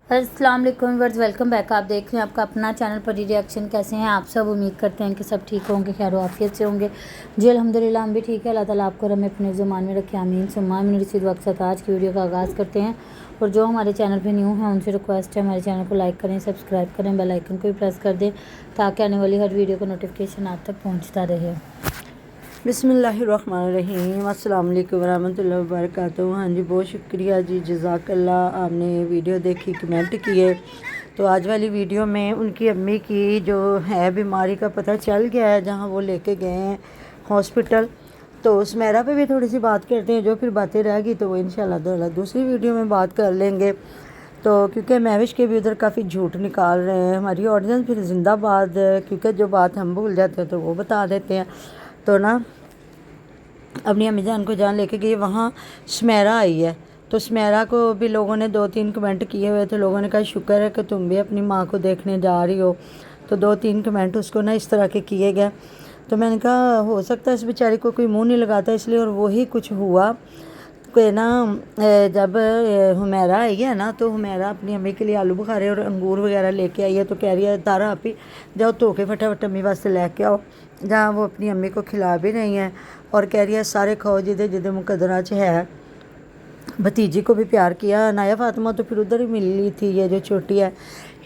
अस्सलाम वालेकुम verse, welcome back. आप देख रहे हैं आपका अपना चैनल परी रिएक्शन। कैसे हैं आप सब? उम्मीद करते हैं कि सब ठीक होंगे, खैर आफियत से होंगे। जी अल्हम्दुलिल्लाह हम भी ठीक है। अल्लाह ताला आपको हमें अपने ज़ुबान में रखे, आमीन सुम्मा आमीन। इसी दुआ के साथ आज की वीडियो का आगाज़ करते हैं। और जो हमारे चैनल पे न्यू हैं उनसे रिक्वेस्ट है हमारे चैनल को लाइक करें, सब्सक्राइब करें, बेल आइकन को भी प्रेस कर दें ताकि आने वाली हर वीडियो का नोटिफिकेशन आप तक पहुँचता रहे। बिस्मिल्लाहिर्रहमानिर्रहीम, अस्सलाम वालेकुम वरहमतुल्लाहि वबरकातुहू। हाँ जी, बहुत शुक्रिया जी, जज़ाकल्लाह। आपने वीडियो देखी, कमेंट किए। तो आज वाली वीडियो में उनकी अम्मी की जो है बीमारी का पता चल गया है, जहाँ वो लेके गए हैं हॉस्पिटल। तो सुमेरा पे भी थोड़ी सी बात करते हैं, जो फिर बातें रह गई तो वो इंशाल्लाह दूसरी वीडियो में बात कर लेंगे। तो क्योंकि महविश के भी उधर काफ़ी झूठ निकाल रहे हैं, हमारी ऑडियंस फिर जिंदाबाद, क्योंकि जो बात हम भूल जाते हैं तो वो बता देते हैं। तो ना अपनी अम्मी जान को जान लेके गई, वहाँ सुमेरा आई है। तो सुमेरा को भी लोगों ने 2-3 कमेंट किए हुए थे। लोगों ने कहा शुक्र है कि तुम भी अपनी माँ को देखने जा रही हो। तो 2-3 कमेंट उसको ना इस तरह के किए गए। तो मैंने कहा हो सकता है इस बेचारी को कोई मुंह नहीं लगाता इसलिए, और वही कुछ हुआ कि ना जब हुमैरा आई है ना, तो हुमैरा अपनी अम्मी के लिए आलू बुखारे और अंगूर वगैरह लेके आई है। तो कह रही है तारा आप ही जाओ धो के फटाफट अम्मी वास्ते लेके आओ, जहाँ वो अपनी अम्मी को खिला भी रही हैं। और कह रही है सारे खाओ जिदे जिदे मुकदरा च है। भतीजी को भी प्यार किया। नाया फातिमा तो फिर उधर ही मिली थी, ये जो छोटी है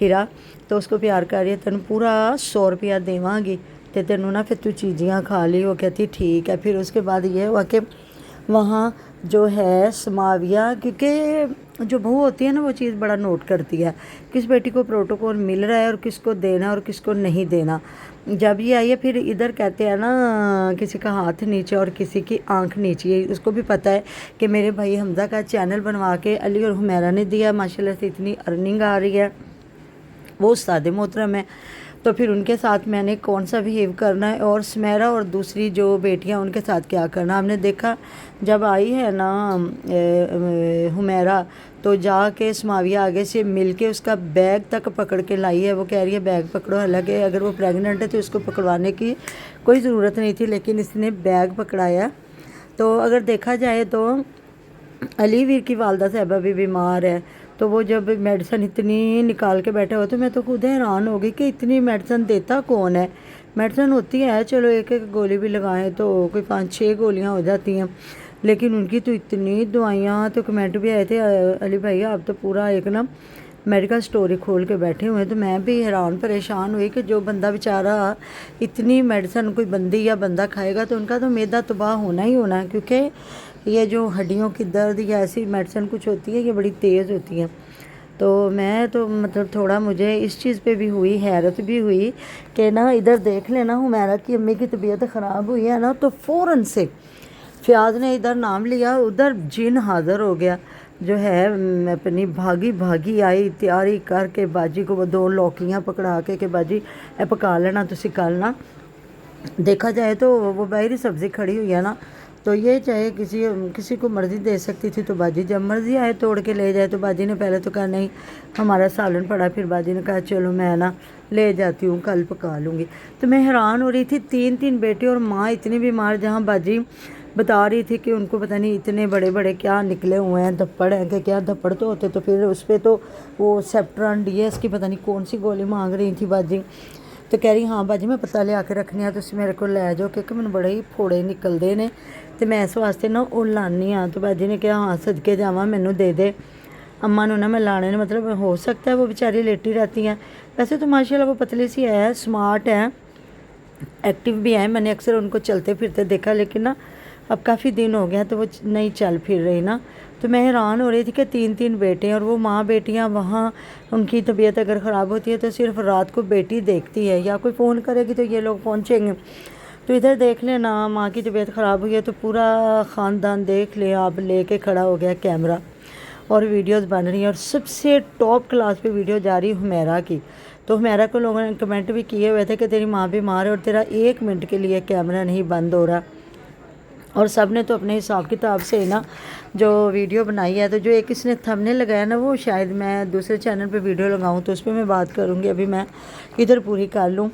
हीरा, तो उसको प्यार कर रही है। तेन पूरा 100 रुपया देवांगी तो तेनों ना फिर तू चीज़ियाँ खा ली। वो कहती ठीक है। फिर उसके बाद ये हुआ कि वहाँ जो है समाविया, क्योंकि जो बहू होती है ना वो चीज़ बड़ा नोट करती है, किस बेटी को प्रोटोकॉल मिल रहा है और किसको देना और किसको नहीं देना। जब ये आई है फिर इधर कहते हैं ना किसी का हाथ नीचे और किसी की आंख नीचे है। उसको भी पता है कि मेरे भाई हमजा का चैनल बनवा के अली और हुमैरा ने दिया, माशाल्लाह से इतनी अर्निंग आ रही है, वो उस्ताद मोहतरम है। तो फिर उनके साथ मैंने कौन सा बिहेव करना है, और सुमेरा और दूसरी जो बेटियां उनके साथ क्या करना। हमने देखा जब आई है ना हुमैरा, तो जाके समाविया आगे से मिलके उसका बैग तक पकड़ के लाई है। वो कह रही है बैग पकड़ो, हालांकि अगर वो प्रेग्नेंट है तो उसको पकड़वाने की कोई ज़रूरत नहीं थी, लेकिन इसने बैग पकड़ाया। तो अगर देखा जाए तो अली वीर की वालदा साहबा भी बीमार है। तो वो जब मेडिसिन इतनी निकाल के बैठा हुआ तो मैं तो खुद हैरान हो गई कि इतनी मेडिसिन देता कौन है। मेडिसिन होती है चलो एक एक गोली भी लगाएं तो कोई 5-6 गोलियां हो जाती हैं, लेकिन उनकी तो इतनी दवाइयाँ। तो कमेंट भी आए थे अली भाई आप तो पूरा एक ना मेडिकल स्टोर खोल के बैठे हुए हैं। तो मैं भी हैरान परेशान हुई कि जो बंदा बेचारा इतनी मेडिसिन कोई बंदी या बंदा खाएगा तो उनका तो मैदा तबाह होना ही होना है, क्योंकि ये जो हड्डियों की दर्द या ऐसी मेडिसिन कुछ होती है ये बड़ी तेज़ होती है। तो मैं तो मतलब थोड़ा मुझे इस चीज़ पे भी हुई, हैरत भी हुई कि ना इधर देख लेना हुमैरा की अम्मी की तबीयत ख़राब हुई है ना, तो फ़ौरन से फ़याज़ ने इधर नाम लिया, उधर जिन हाज़िर हो गया। जो है अपनी भागी भागी आई तैयारी करके बाजी को वो 2 लौकियाँ पकड़ा के बाजी ए पका लेना तुसी कल ना। देखा जाए तो वो बाहरी सब्ज़ी खड़ी हुई है ना, तो ये चाहे किसी को मर्ज़ी दे सकती थी, तो बाजी जब मर्ज़ी आए तोड़ के ले जाए। तो बाजी ने पहले तो कहा नहीं हमारा सालन पड़ा, फिर बाजी ने कहा चलो मैं ना ले जाती हूँ, कल पका लूँगी। तो मैं हैरान हो रही थी, 3-3 बेटे और माँ इतनी बीमार, जहाँ बाजी बता रही थी कि उनको पता नहीं इतने बड़े बड़े क्या निकले हुए हैं, धप्पड़ हैं कि क्या धप्पड़ तो होते। तो फिर उस पर तो वो सेप्ट्रॉन DS की पता नहीं कौन सी गोली मांग रही थी बाजी। तो कह रही हाँ बाजी मैं पता लिया के रखनी है, तुम मेरे को लै जाओ क्योंकि मैंने बड़े ही फोड़े निकलते ने, तो मैं इस वास्ते ना वो लानी हाँ। तो बाजी ने कहा हाँ सदके जावा मैनू दे दे, अम्मा ने ना मैं लाने ने, मतलब हो सकता है वो बेचारी लेटी रहती हैं। वैसे तो माशाल्लाह वो पतली सी है, स्मार्ट है, एक्टिव भी है। मैंने अक्सर उनको चलते फिरते देखा, लेकिन ना अब काफ़ी दिन हो गया तो वो नहीं चल फिर रही ना। तो मैं हैरान हो रही थी कि 3-3 बेटे हैं और वो माँ बेटियाँ वहाँ, उनकी तबीयत अगर ख़राब होती है तो सिर्फ रात को बेटी देखती है, या कोई फ़ोन करेगी तो ये लोग पहुँचेंगे। तो इधर देख लेना माँ की तबीयत ख़राब हुई है तो पूरा ख़ानदान देख ले आप, लेके खड़ा हो गया कैमरा और वीडियोस बन रही हैं। और सबसे टॉप क्लास पे वीडियो जा रही है हुमैरा की। तो हुमैरा को लोगों ने कमेंट भी किए हुए थे कि तेरी माँ बीमार है और तेरा 1 मिनट के लिए कैमरा नहीं बंद हो रहा। और सब ने तो अपने हिसाब किताब से ना जो वीडियो बनाई है। तो जो एक इसने थंबनेल लगाया ना, वो शायद मैं दूसरे चैनल पे वीडियो लगाऊं तो उस पर मैं बात करूंगी, अभी मैं इधर पूरी कर लूं।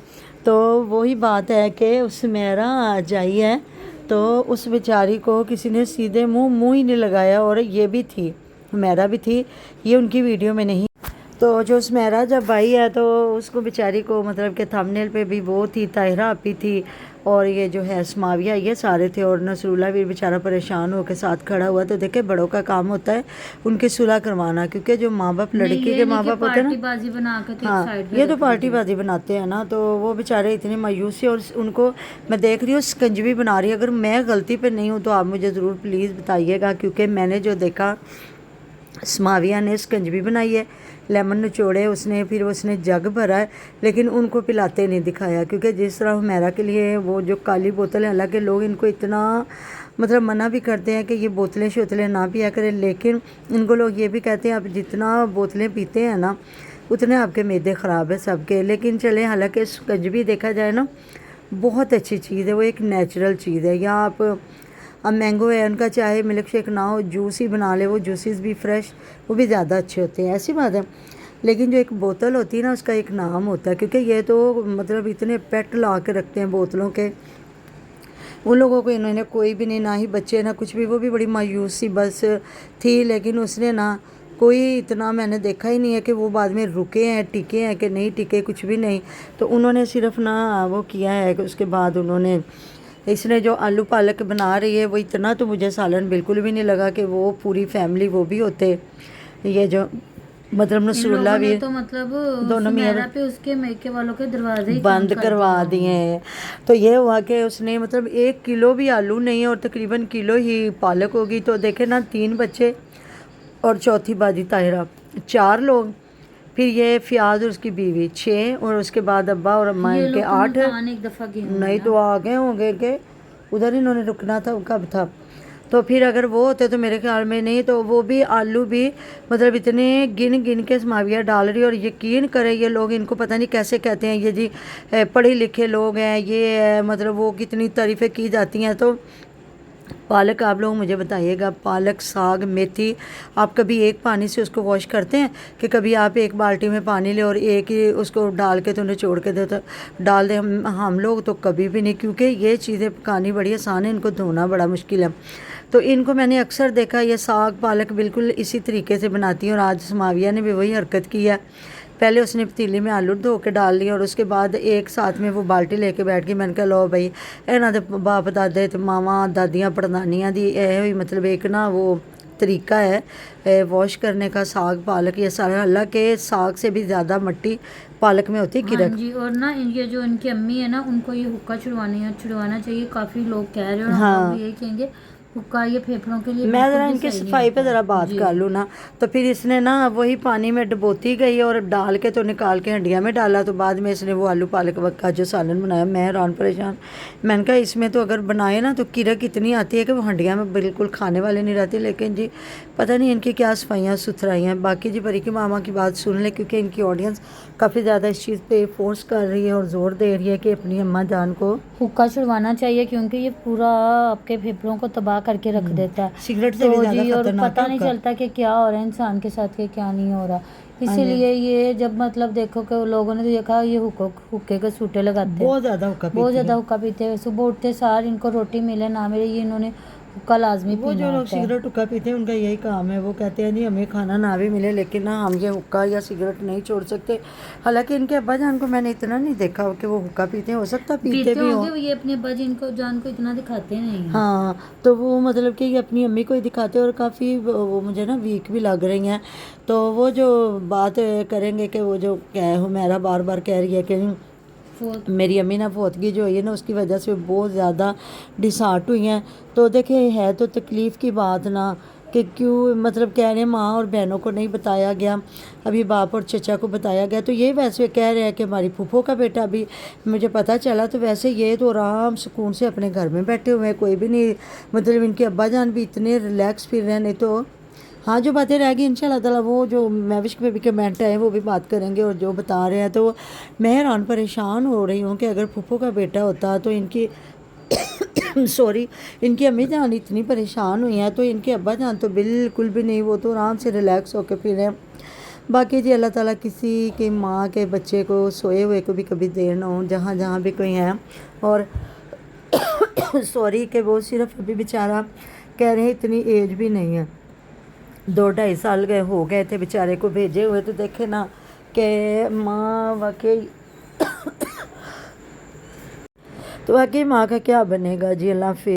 तो वही बात है कि उस मेरा आज आई है तो उस बेचारी को किसी ने सीधे मुंह ही नहीं लगाया, और ये भी थी हुमैरा भी थी, ये उनकी वीडियो में नहीं। تو جو سمیرہ جب آئی ہے تو اس کو بیچاری کو مطلب کہ تھمبنیل پہ بھی وہ تھی، طاہرہ آپی تھی اور یہ جو ہے سماویہ، یہ سارے تھے، اور نصراللہ بھی بیچارہ پریشان ہو کے ساتھ کھڑا ہوا۔ تو دیکھیں بڑوں کا کام ہوتا ہے ان کی صلح کروانا، کیونکہ جو ماں باپ لڑکی کے ماں باپ ہوتے ہیں پارٹی بازی بنا کے نا، ہاں یہ تو پارٹی بازی بناتے ہیں نا، تو وہ بیچارے اتنے مایوس تھے۔ اور ان کو میں دیکھ رہی ہوں سکنجوی بنا رہی ہے، اگر میں غلطی پہ نہیں ہوں تو آپ مجھے ضرور پلیز بتائیے گا، کیونکہ میں نے جو دیکھا سماویہ نے سکنجوی بنائی ہے، لیمن نچوڑے اس نے، پھر اس نے جگ بھرا ہے، لیکن ان کو پلاتے نہیں دکھایا، کیونکہ جس طرح حمیرہ کے لیے وہ جو کالی بوتل ہے، حالانکہ لوگ ان کو اتنا مطلب منع بھی کرتے ہیں کہ یہ بوتلیں شوتلیں نہ پیا کریں، لیکن ان کو لوگ یہ بھی کہتے ہیں آپ جتنا بوتلیں پیتے ہیں نا اتنے آپ کے معدے خراب ہے سب کے۔ لیکن چلیں، حالانکہ سکنجوی دیکھا جائے نا بہت اچھی چیز ہے، وہ ایک نیچرل چیز ہے۔ یا آپ اب مینگو ہے، ان کا چاہے ملک شیک نہ ہو، جوس ہی بنا لے، وہ جوسز بھی فریش، وہ بھی زیادہ اچھے ہوتے ہیں، ایسی بات ہے۔ لیکن جو ایک بوتل ہوتی ہے نا اس کا ایک نام ہوتا ہے، کیونکہ یہ تو مطلب اتنے پیٹ لا کے رکھتے ہیں بوتلوں کے، ان لوگوں کو انہوں نے کوئی بھی نہیں، نہ ہی بچے نہ کچھ بھی، وہ بھی بڑی مایوس سی بس تھی، لیکن اس نے نہ کوئی اتنا میں نے دیکھا ہی نہیں ہے کہ وہ بعد میں رکے ہیں، ٹکے ہیں کہ نہیں ٹکے، کچھ بھی نہیں۔ تو انہوں نے صرف نہ وہ کیا ہے کہ اس کے بعد انہوں نے اس نے جو آلو پالک بنا رہی ہے وہ اتنا تو مجھے سالن بالکل بھی نہیں لگا کہ وہ پوری فیملی وہ بھی ہوتے، یہ جو مطلب نصراللہ بھی تو مطلب دونوں میاں سمیرہ پہ اس کے میکے والوں کے دروازے ہی بند کروا دیے ہیں۔ تو یہ ہوا کہ اس نے مطلب 1 کلو بھی آلو نہیں اور تقریباً کلو ہی پالک ہوگی، تو دیکھیں نا 3 بچے اور چوتھی باجی طاہرہ، 4 لوگ، پھر یہ فیاض اور اس کی بیوی 6، اور اس کے بعد ابا اور اماں ان کے 8، ایک دفعہ گئے نہیں تو آ گئے ہوں گے کہ ادھر انہوں نے رکنا تھا، کب تھا۔ تو پھر اگر وہ ہوتے تو میرے خیال میں نہیں، تو وہ بھی آلو بھی مطلب اتنے گن گن کے سماویہ ڈال رہی، اور یقین کریں یہ لوگ ان کو پتہ نہیں کیسے کہتے ہیں، یہ جی پڑھے لکھے لوگ ہیں، یہ مطلب وہ کتنی تعریفیں کی جاتی ہیں۔ تو پالک آپ لوگ مجھے بتائیے گا، پالک، ساگ، میتھی، آپ کبھی ایک پانی سے اس کو واش کرتے ہیں کہ کبھی آپ ایک بالٹی میں پانی لے اور ایک ہی اس کو ڈال کے تو نچوڑ کے ڈال دیں؟ ہم لوگ تو کبھی بھی نہیں، کیونکہ یہ چیزیں پکانی بڑی آسان ہے، ان کو دھونا بڑا مشکل ہے۔ تو ان کو میں نے اکثر دیکھا یہ ساگ پالک بالکل اسی طریقے سے بناتی ہیں، اور آج سماویہ نے بھی وہی حرکت کی ہے۔ پہلے اس نے پتیلی میں آلو دھو کے ڈال لیا، اور اس کے بعد ایک ساتھ میں وہ بالٹی لے کے بیٹھ گئی۔ میں نے کہا لو بھائی، انہاں دے باپ دادے تے ماواں دادیاں پڑدانیاں دی ہوئی مطلب ایک نا وہ طریقہ ہے واش کرنے کا، ساگ پالک یہ سارا، اللہ کے ساگ سے بھی زیادہ مٹی پالک میں ہوتی کرک۔ جی، اور نا یہ جو ان کی امی ہے نا ان کو یہ حکا چھڑوانا چاہیے، کافی لوگ کہہ رہے ہیں، اور ہم لوگ بھی یہی کہیں گے حکا یہ پھیپھڑوں کے لیے میں ذرا ان کی صفائی پہ ذرا بات کر لوں نا، تو پھر اس نے نا وہی پانی میں ڈبوتی گئی اور ڈال کے تو نکال کے ہنڈیا میں ڈالا، تو بعد میں اس نے وہ آلو پالک کا جو سالن بنایا، میں حیران پریشان، میں نے کہا اس میں تو اگر بنائے نا تو کرک اتنی آتی ہے کہ وہ ہنڈیا میں بالکل کھانے والے نہیں رہتی، لیکن جی پتہ نہیں ان کی کیا صفائیاں ستھرائیاں ہیں۔ باقی جی پری کی ماما کی بات سن لیں، کیونکہ ان کی آڈینس کافی زیادہ اس چیز پہ فورس کر رہی ہے اور زور دے رہی ہے کہ اپنی اماں جان کو حکا چھڑوانا چاہیے، کیونکہ یہ پورا آپ کے پھیپھڑوں کو تباہ کر کے رکھ دیتا ہے، سگریٹ سے بھی زیادہ اور خطرناک پتہ نہیں چلتا کہ کیا ہو رہا ہے انسان کے ساتھ کہ کیا نہیں ہو رہا، اسی لیے یہ جب مطلب دیکھو کہ لوگوں نے دیکھا یہ حکے کے سوٹے لگاتے ہیں، بہت زیادہ حکا پیتے ہیں، صبح اٹھتے سار ان کو روٹی ملے نہ ملے یہ انہوں نے حکا لازمی پینا وہ جو لوگ ہوتا ہے۔ سگریٹ حکا پیتے ہیں ان کا یہی کام ہے، وہ کہتے ہیں جی ہمیں کھانا نہ بھی ملے لیکن نہ ہم یہ حکا یا سگریٹ نہیں چھوڑ سکتے۔ حالانکہ ان کے ابا جان کو میں نے اتنا نہیں دیکھا کہ وہ حکا پیتے ہیں، ہو سکتا پیتے بھی ہوں، یہ اپنے ابا جان کو اتنا دکھاتے نہیں۔ ہاں تو وہ مطلب کہ یہ اپنی امی کو ہی دکھاتے ہیں، اور کافی وہ مجھے نا ویک بھی لگ رہی ہیں۔ تو وہ جو بات کریں گے کہ وہ جو حمیرہ بار بار کہہ رہی ہے کہ میری امی نا فوتگی جو ہوئی ہے نا اس کی وجہ سے بہت زیادہ ڈسہارٹ ہوئی ہیں، تو دیکھیں ہے تو تکلیف کی بات نا کہ کیوں مطلب کہہ رہے ہیں ماں اور بہنوں کو نہیں بتایا گیا، ابھی باپ اور چچا کو بتایا گیا، تو یہ ویسے کہہ رہے ہیں کہ ہماری پھوپھو کا بیٹا بھی مجھے پتہ چلا، تو ویسے یہ تو آرام سکون سے اپنے گھر میں بیٹھے ہوئے ہیں، کوئی بھی نہیں مطلب ان کے ابا جان بھی اتنے ریلیکس پھر رہے ہیں، نہیں تو ہاں جو باتیں رہ گئی انشاءاللہ تعالیٰ وہ جو میوش پہ بھی کمنٹ آئے وہ بھی بات کریں گے، اور جو بتا رہے ہیں تو میں حیران پریشان ہو رہی ہوں کہ اگر پھوپھو کا بیٹا ہوتا تو ان کی ان کی امی جان اتنی پریشان ہوئی ہیں، تو ان کے ابا جان تو بالکل بھی نہیں، وہ تو آرام سے ریلیکس ہو کے پھر ہیں۔ باقی جی اللہ تعالیٰ کسی کی ماں کے بچے کو سوئے ہوئے کو بھی کبھی دیر نہ ہو، جہاں بھی کوئی ہیں، اور سوری کہ وہ صرف ابھی بیچارہ کہہ رہے ہیں اتنی ایج بھی نہیں ہے، 2-2.5 साल हो गए थे बेचारे को भेजे हुए। तो देखे ना कि माँ वाकई तो वाकई माँ का क्या बनेगा जी। अल्लाह हाफिज़।